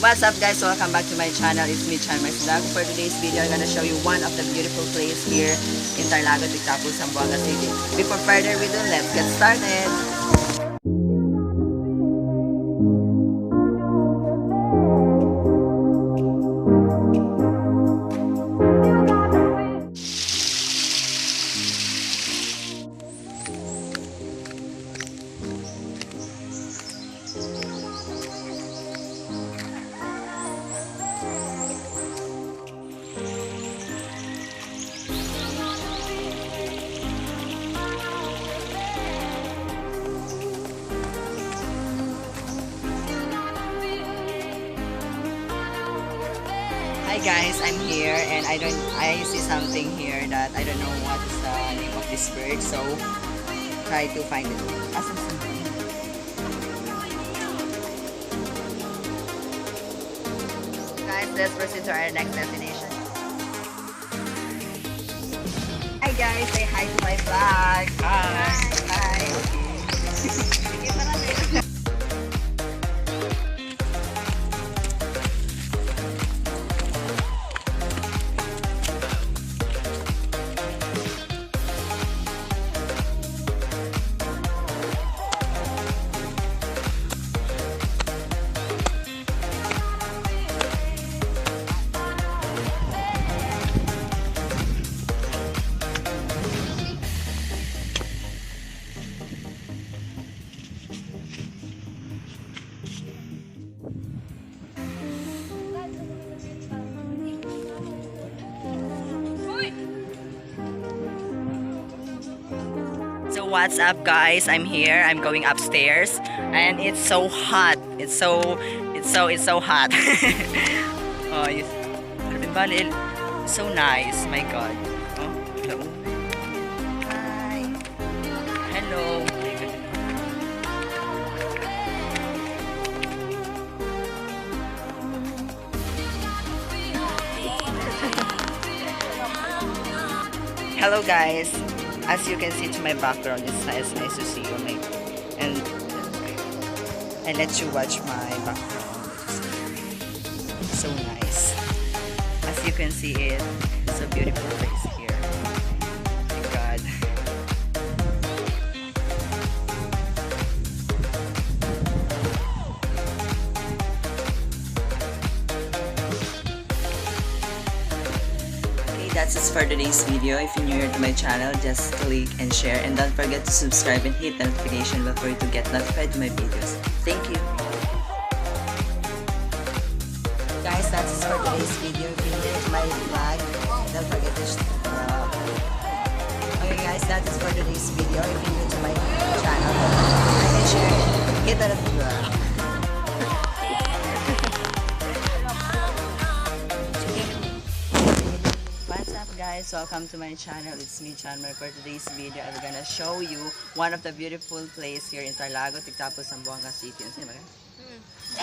What's up guys, welcome back to my channel. It's me, Chan Vlog. For today's video, I'm gonna show you one of the beautiful places here in Tarlago, Tictapul Zamboanga City. Before further ado, let's get started. Hi guys, I'm here and I see something here that I don't know what is the name of this bird, so try to find it. Asan something? Guys, let's proceed to our next destination. Hi guys, say hi to my vlog. Hi. So what's up guys, I'm here, I'm going upstairs and it's so hot, it's so hot. Oh, it's so nice, my god. Oh, hello. Hi. Hello. Hello guys. As you can see to my background, it's nice to see you, and let you watch my background. It's so nice. As you can see it's a beautiful place here. Oh my god. That's it for today's video. If you're new to my channel, just click and share, and don't forget to subscribe and hit the notification bell for you to get notified to my videos. Thank you. Guys, that's it for today's video. If you're new to my vlog, don't forget to okay guys, that's it for today's video. If you're new to my channel, don't forget to like and share, hit the notification. What's up guys, welcome to my channel. It's me, Chanmer. For today's video, I'm gonna show you one of the beautiful places here in Tarlago, Tictapul Zamboanga City.